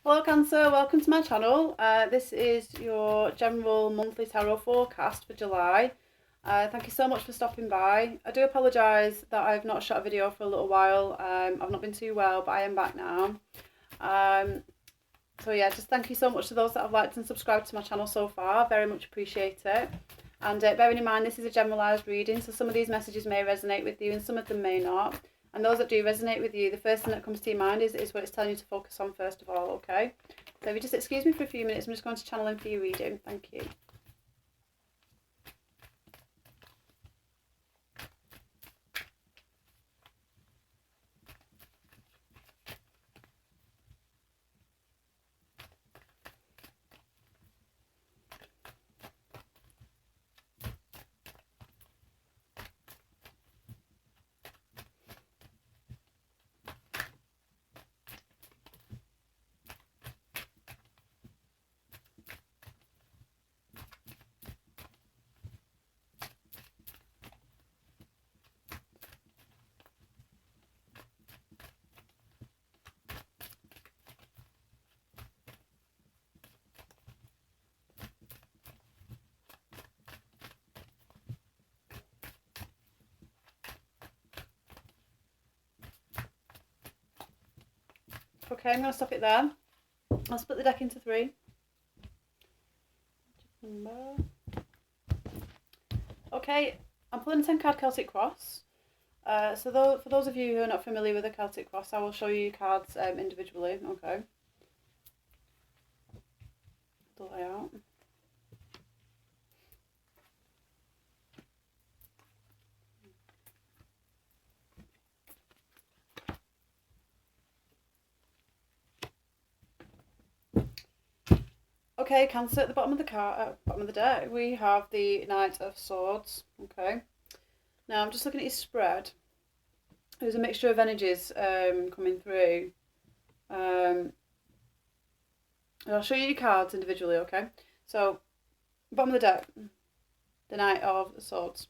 Hello Cancer, welcome to my channel. This is your general monthly tarot forecast for July. Thank you so much for stopping by. I do apologise that I've not shot a video for a little while. I've not been too well, but I am back now. So yeah, just thank you so much to those that have liked and subscribed to my channel so far. Very much appreciate it. And bearing in mind this is a generalised reading, so some of these messages may resonate with you and some of them may not. And those that do resonate with you, the first thing that comes to your mind is what it's telling you to focus on first of all, okay? So if you just excuse me for a few minutes, I'm just going to channel in for your reading. Thank you. Okay, I'm going to stop it there. I'll split the deck into three. Okay, I'm pulling a 10 card Celtic Cross. So for those of you who are not familiar with the Celtic Cross, I will show you cards individually. Okay. The layout. Okay, Cancer, at the bottom of the deck, we have the Knight of Swords. Okay. Now I'm just looking at your spread. There's a mixture of energies coming through. I'll show you your cards individually. Okay. So, bottom of the deck, the Knight of Swords.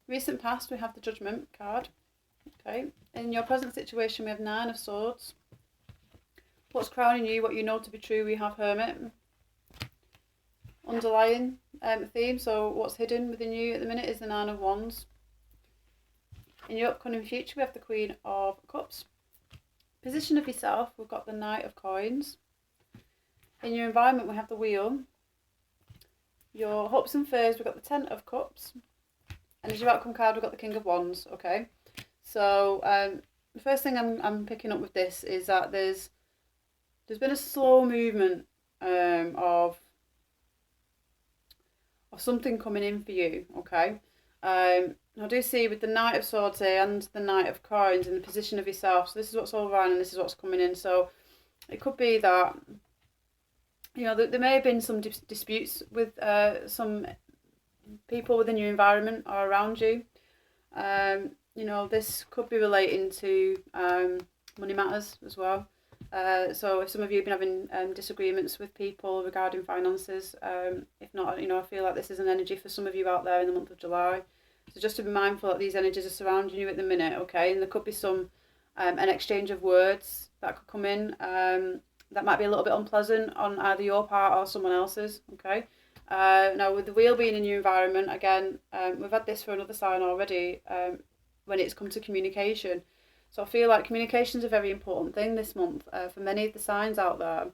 Recent past, we have the Judgment card. Okay. In your present situation, we have Nine of Swords. What's crowning you, what you know to be true, we have Hermit. Underlying theme, so what's hidden within you at the minute is the Nine of Wands. In your upcoming future, we have the Queen of Cups. Position of yourself, we've got the Knight of Coins. In your environment, we have the Wheel. Your hopes and fears, we've got the Ten of Cups. And as your outcome card, we've got the King of Wands. Okay, so the first thing I'm picking up with this is that there's been a slow movement of something coming in for you, okay? I do see with the Knight of Swords here and the Knight of Coins in the position of yourself. So this is what's all around and this is what's coming in. So it could be that, you know, there may have been some disputes with some people within your environment or around you. You know, this could be relating to money matters as well. So if some of you have been having disagreements with people regarding finances, if not, you know, I feel like this is an energy for some of you out there in the month of July. So just to be mindful that these energies are surrounding you at the minute, okay? And there could be some an exchange of words that could come in that might be a little bit unpleasant on either your part or someone else's, okay? Now with the Wheel being in your environment, again, we've had this for another sign already when it's come to communication. So I feel like communication is a very important thing this month for many of the signs out there.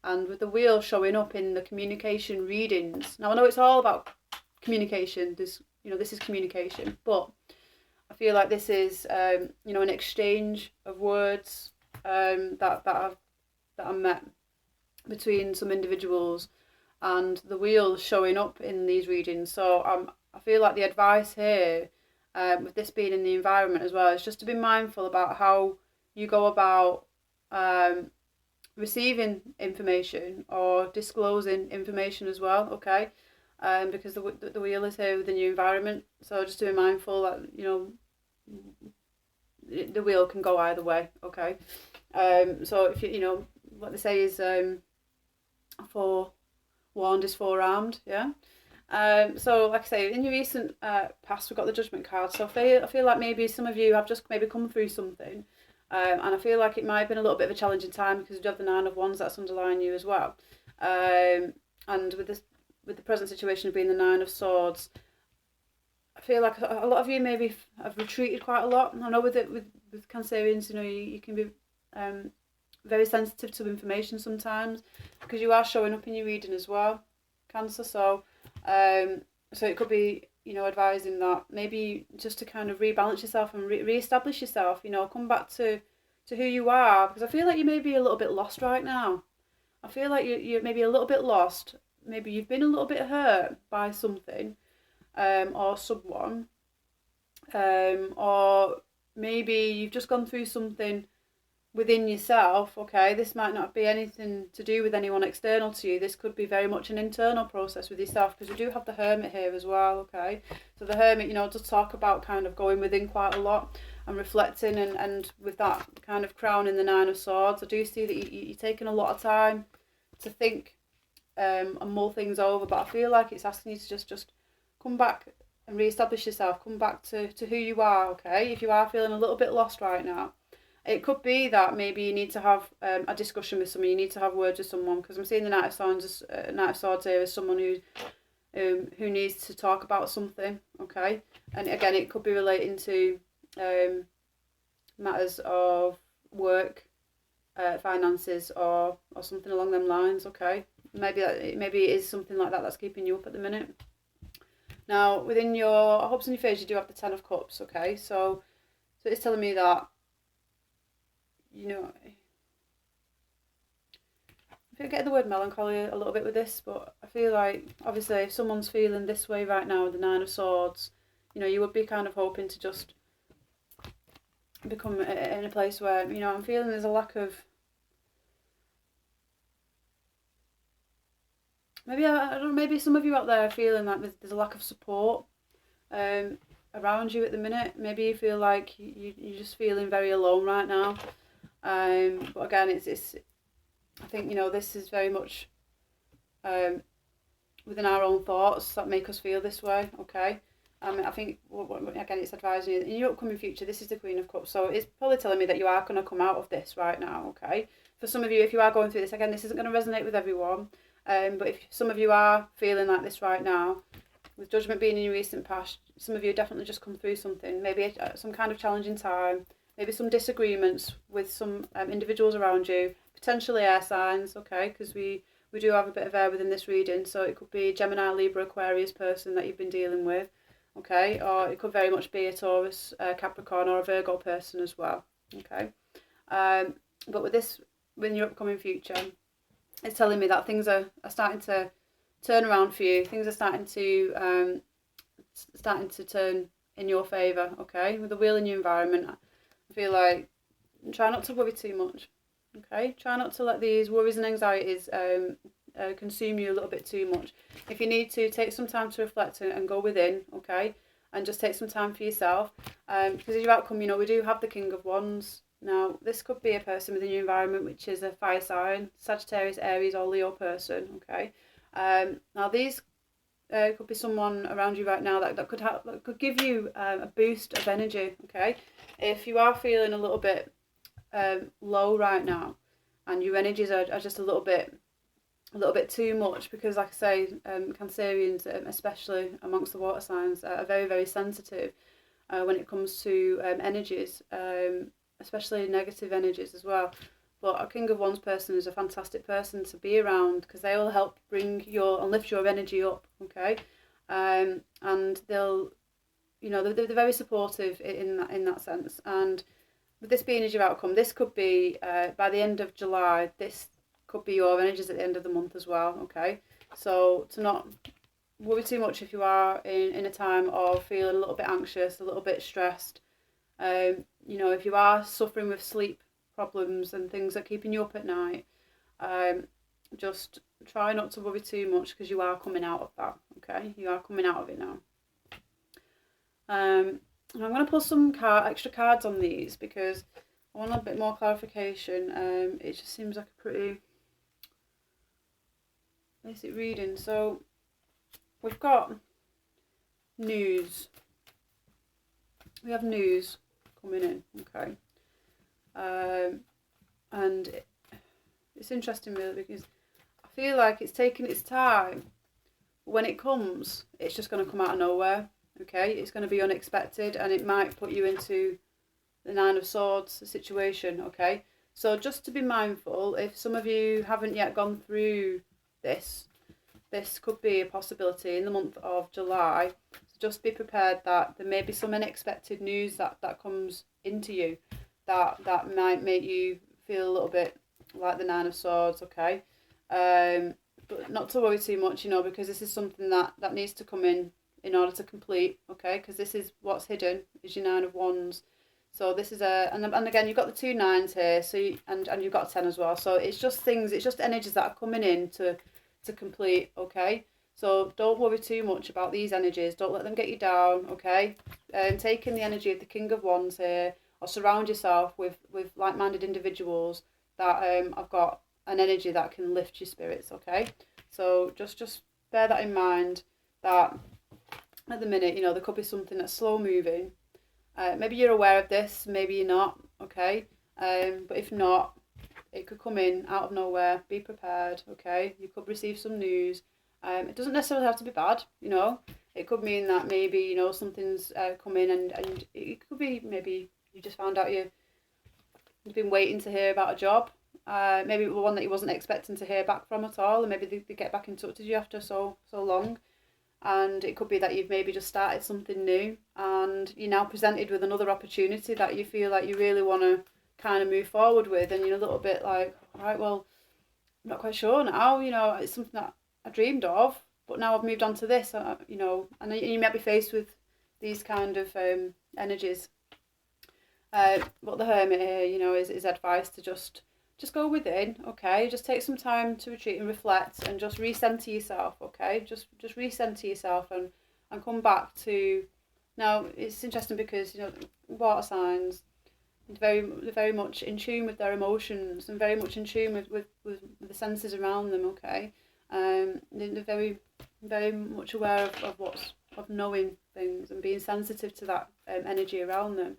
And with the Wheel showing up in the communication readings. Now I know it's all about communication. This is communication. But I feel like this is, you know, an exchange of words that are met between some individuals. And the Wheel showing up in these readings. So I feel like the advice here, with this being in the environment as well, is just to be mindful about how you go about receiving information or disclosing information as well, okay? Because the Wheel is here within your environment, so just to be mindful that, you know, the Wheel can go either way, okay? So if you know what they say is forewarned is forearmed, yeah. So like I say, in your recent past, we've got the Judgment card. So I feel like maybe some of you have just maybe come through something And I feel like it might have been a little bit of a challenging time because you do have the Nine of Wands that's underlying you as well. And with the present situation of being the Nine of Swords, I feel like a lot of you maybe have retreated quite a lot. I know with Cancerians, you can be very sensitive to information sometimes because you are showing up in your reading as well, Cancer. So it could be, advising that maybe just to kind of rebalance yourself and re-establish yourself, come back to who you are, because I feel like you may be a little bit lost right now. I feel like you're maybe a little bit lost. Maybe you've been a little bit hurt by something or someone, or maybe you've just gone through something within yourself. Okay, this might not be anything to do with anyone external to you. This could be very much an internal process with yourself, because we do have the Hermit here as well. Okay, so the Hermit, does talk about kind of going within quite a lot and reflecting, and with that kind of crown in the Nine of Swords, I do see that you're taking a lot of time to think and mull things over, but I feel like it's asking you to just come back and re-establish yourself, come back to who you are. Okay, if you are feeling a little bit lost right now, it could be that maybe you need to have a discussion with someone. You need to have words with someone, because I'm seeing the Knight of Swords here as someone who needs to talk about something. Okay, and again, it could be relating to matters of work, finances, or something along them lines. Okay, maybe it is something like that that's keeping you up at the minute. Now, within your hopes and your fears, you do have the Ten of Cups. Okay, so it's telling me that, I forget the word melancholy a little bit with this, but I feel like, obviously, if someone's feeling this way right now with the Nine of Swords, you would be kind of hoping to just become in a place where, I'm feeling there's a lack of, maybe, I don't know, maybe some of you out there are feeling like there's a lack of support around you at the minute. Maybe you feel like you're just feeling very alone right now. But again, it's I think, this is very much within our own thoughts that make us feel this way. Okay, I think again, it's advising you in your upcoming future. This is the Queen of Cups, so it's probably telling me that you are going to come out of this right now. Okay, for some of you, if you are going through this, again, this isn't going to resonate with everyone, but if some of you are feeling like this right now, with Judgment being in your recent past, some of you definitely just come through something, maybe some kind of challenging time, maybe some disagreements with some individuals around you, potentially air signs. Okay, because we do have a bit of air within this reading, so it could be Gemini, Libra, Aquarius person that you've been dealing with. Okay, or it could very much be a Taurus, Capricorn, or a Virgo person as well. Okay, but with this, in your upcoming future, it's telling me that things are starting to turn around for you. Things are starting to turn in your favour. Okay, with the wheel in your environment, I feel like try not to worry too much. Okay, try not to let these worries and anxieties consume you a little bit too much. If you need to, take some time to reflect and go within. Okay, and just take some time for yourself. Because as your outcome, we do have the King of Wands. Now, this could be a person within your environment which is a fire sign, Sagittarius, Aries, or Leo person. Okay, now these could be someone around you right now that could give you a boost of energy. Okay, if you are feeling a little bit low right now, and your energies are just a little bit too much, because, like I say, Cancerians, especially amongst the water signs, are very, very sensitive when it comes to energies, especially negative energies as well. But a King of Wands person is a fantastic person to be around, because they will help bring and lift your energy up. Okay, and they'll, they're very supportive in that sense. And with this being as your outcome, this could be by the end of July. This could be your energies at the end of the month as well. Okay, so to not worry too much if you are in a time of feeling a little bit anxious, a little bit stressed. If you are suffering with sleep problems and things that are keeping you up at night, just try not to worry too much, because you are coming out of that. Okay, you are coming out of it now. I'm going to pull some extra cards on these, because I want a bit more clarification. It just seems like a pretty basic reading. So we've got news. We have news coming in. Okay. And it's interesting really because I feel like it's taking its time. When it comes, it's just going to come out of nowhere. Okay, it's going to be unexpected, and it might put you into the Nine of Swords situation. Okay, so just to be mindful, if some of you haven't yet gone through this could be a possibility in the month of July. So just be prepared that there may be some unexpected news that comes into you that might make you feel a little bit like the Nine of Swords. Okay, but not to worry too much, because this is something that needs to come in order to complete. Okay, because this is what's hidden is your Nine of Wands. So this is and again you've got the 2 9s here, so and you've got a 10 as well. So it's just energies that are coming in to complete. Okay, so don't worry too much about these energies. Don't let them get you down. Okay, taking the energy of the King of Wands here, or surround yourself with like-minded individuals that have got an energy that can lift your spirits. Okay, so just bear that in mind, that at the minute there could be something that's slow moving. Maybe you're aware of this, maybe you're not. Okay, but if not, it could come in out of nowhere. Be prepared. Okay, you could receive some news. It doesn't necessarily have to be bad. It could mean that maybe something's come in, and it could be maybe you just found out you've been waiting to hear about a job. Maybe one that you wasn't expecting to hear back from at all, and maybe they get back in touch with you after so long. And it could be that you've maybe just started something new, and you're now presented with another opportunity that you feel like you really want to kind of move forward with, and you're a little bit like, right, well, I'm not quite sure now. It's something that I dreamed of, but now I've moved on to this. And you might be faced with these kind of energies. But the Hermit here, is advice to just go within. Okay, just take some time to retreat and reflect, and just recenter yourself. Okay, just recenter yourself and come back to. Now it's interesting because water signs, they're very much in tune with their emotions and very much in tune with the senses around them. Okay, they're very very much aware of knowing things and being sensitive to that energy around them.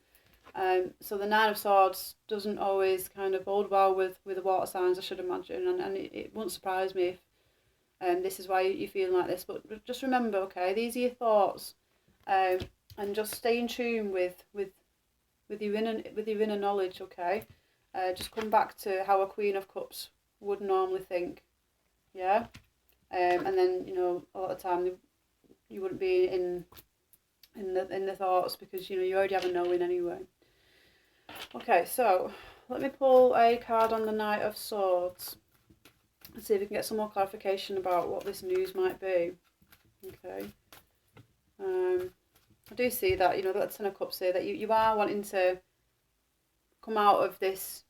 So the Nine of Swords doesn't always kind of bode well with the water signs, I should imagine, and it won't surprise me if this is why you're feeling like this. But just remember, okay, these are your thoughts, and just stay in tune with your inner knowledge. Okay, just come back to how a Queen of Cups would normally think, yeah, and then a lot of time you wouldn't be in the thoughts because you already have a knowing anyway. Okay, so let me pull a card on the Knight of Swords and see if we can get some more clarification about what this news might be. Okay. I do see that, the Ten of Cups here, that you are wanting to come out of this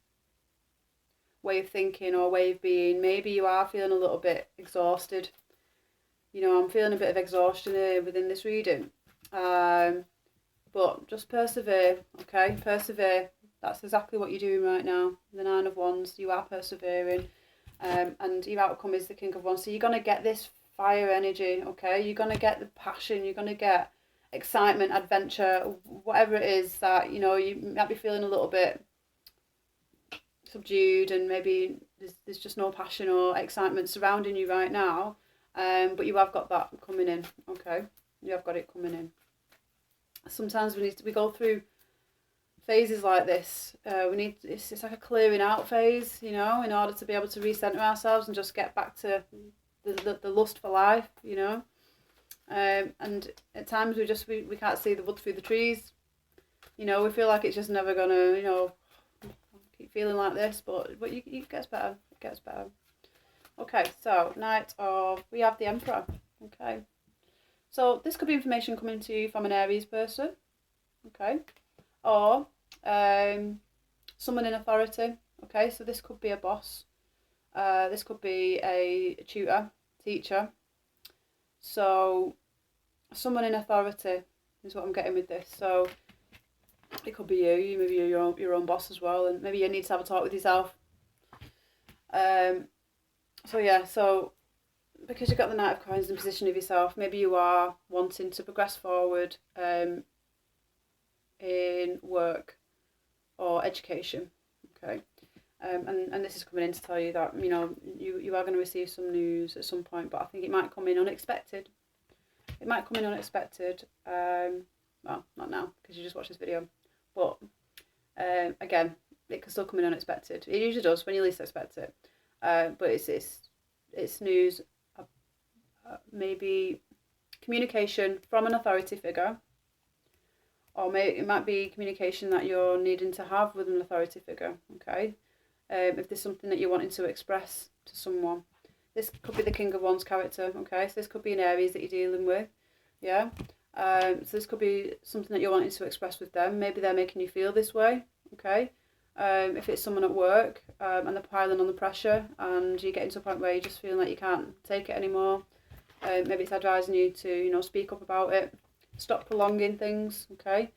way of thinking or way of being. Maybe you are feeling a little bit exhausted. I'm feeling a bit of exhaustion here within this reading. But just persevere, okay? Persevere. That's exactly what you're doing right now. The Nine of Wands, you are persevering. And your outcome is the King of Wands. So you're going to get this fire energy, okay? You're going to get the passion. You're going to get excitement, adventure, whatever it is that, you might be feeling a little bit subdued and maybe there's just no passion or excitement surrounding you right now. But you have got that coming in, okay? You have got it coming in. Sometimes we go through phases like this. It's like a clearing out phase, in order to be able to recenter ourselves and just get back to the lust for life, and at times we can't see the wood through the trees. We feel like it's just never gonna, keep feeling like this, but it gets better. It gets better. Okay, so we have the Emperor. Okay. So this could be information coming to you from an Aries person, okay, or someone in authority, okay. So this could be a boss, this could be a tutor, teacher. So someone in authority is what I'm getting with this. So it could be you. Maybe you're your own boss as well, and maybe you need to have a talk with yourself. So yeah, so. Because you've got the Knight of Coins in position of yourself, maybe you are wanting to progress forward in work or education. okay? And this is coming in to tell you that, you know, you are going to receive some news at some point, but I think it might come in unexpected. It might come in unexpected. Well, not now, because you just watched this video. But, again, it can still come in unexpected. It usually does when you least expect it. But it's news, maybe communication from an authority figure, or it might be communication that you're needing to have with an authority figure, okay? If there's something that you're wanting to express to someone. This could be the King of Wands character, okay? So this could be an Aries that you're dealing with, yeah? So this could be something that you're wanting to express with them. Maybe they're making you feel this way, okay? If it's someone at work and they're piling on the pressure and you're getting to a point where you're just feeling like you can't take it anymore, maybe it's advising you to, you know, speak up about it. Stop prolonging things, okay?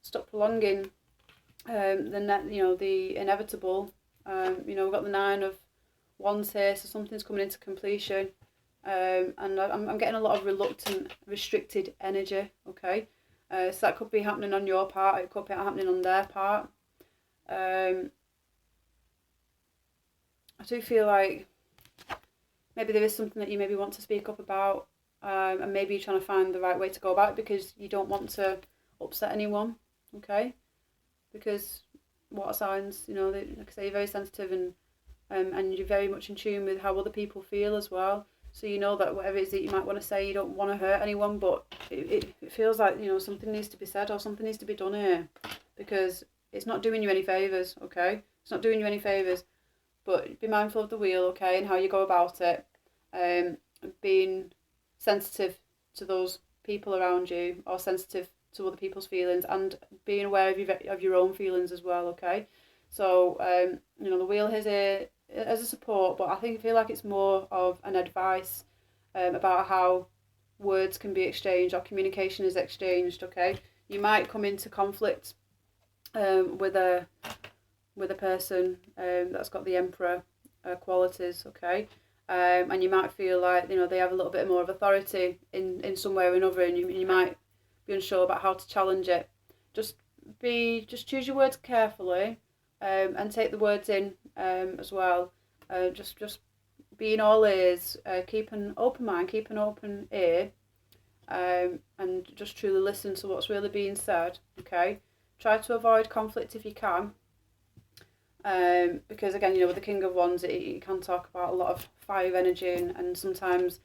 Stop prolonging the inevitable. You know, we've got the 9 of Wands here, so something's coming into completion. And I'm getting a lot of reluctant, restricted energy, okay? So that could be happening on your part, it could be happening on their part. I do feel like maybe there is something that you maybe want to speak up about, and maybe you're trying to find the right way to go about it because you don't want to upset anyone, okay? Because water signs, you know, like I say, you're very sensitive and you're very much in tune with how other people feel as well. So you know that whatever it is that you might want to say, you don't want to hurt anyone, but it feels like, you know, something needs to be said or something needs to be done here because it's not doing you any favours, okay? It's not doing you any favours, but be mindful of the wheel, okay, and how you go about it. Being sensitive to those people around you or sensitive to other people's feelings and being aware of your own feelings as well, okay? So, you know, the wheel is here as a support, but I feel like it's more of an advice about how words can be exchanged or communication is exchanged, okay? You might come into conflict with a person that's got the Emperor qualities, okay? And you might feel like, you know, they have a little bit more of authority in some way or another, and you might be unsure about how to challenge it. Just choose your words carefully, and take the words in as well. Just being all ears, keep an open mind, keep an open ear, and just truly listen to what's really being said, okay? Try to avoid conflict if you can, because again, you know, with the King of Wands, it can talk about a lot of fire energy, and sometimes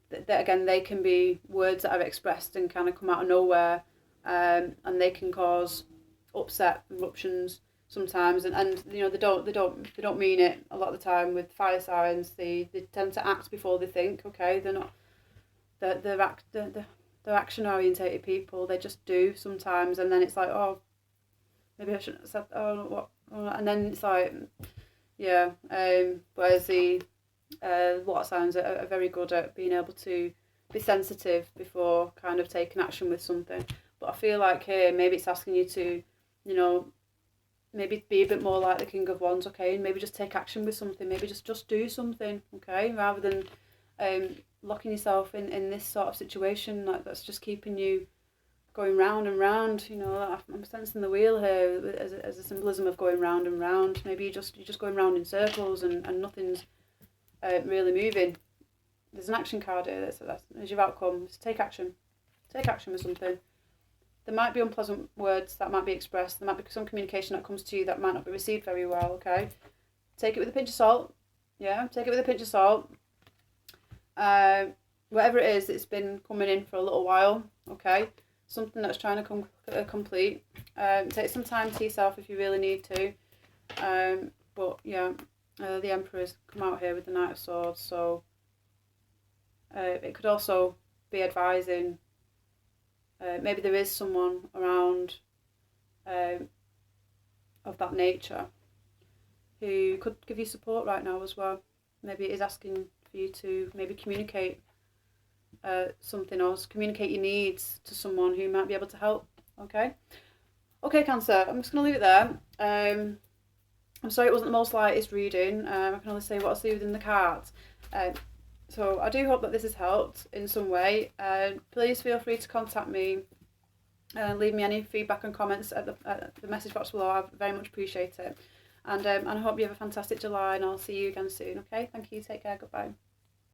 that again, they can be words that are expressed and kind of come out of nowhere, and they can cause upset, eruptions sometimes, and you know, they don't mean it a lot of the time. With fire signs, they tend to act before they think, okay? They're action orientated people. They just do sometimes, and then it's like, oh, maybe I shouldn't have said, oh, what, and then it's like, yeah. Whereas the water signs are very good at being able to be sensitive before kind of taking action with something. But I feel like here, maybe it's asking you to, you know, maybe be a bit more like the King of Wands, okay? And maybe just take action with something. Maybe just do something, okay? Rather than locking yourself in this sort of situation that's just keeping you going round and round. You know, I'm sensing the wheel here as a symbolism of going round and round. Maybe you're just going round in circles and nothing's really moving. There's an action card here that's your outcome. So take action with something. There might be unpleasant words that might be expressed. There might be some communication that comes to you that might not be received very well, okay? Take it with a pinch of salt. Yeah, take it with a pinch of salt. Whatever it is, it's been coming in for a little while, okay? Something that's trying to complete. Take some time to yourself if you really need to. But yeah, the Emperor's come out here with the Knight of Swords, so it could also be advising. Maybe there is someone around of that nature who could give you support right now as well. Maybe it is asking for you to maybe communicate something, or communicate your needs to someone who might be able to help, okay? Okay, Cancer, I'm just going to leave it there. I'm sorry it wasn't the most lightest reading. I can only say what I see within the cards. So I do hope that this has helped in some way. Please feel free to contact me and leave me any feedback and comments at the message box below. I very much appreciate it. And I hope you have a fantastic July, and I'll see you again soon. Okay, thank you. Take care. Goodbye.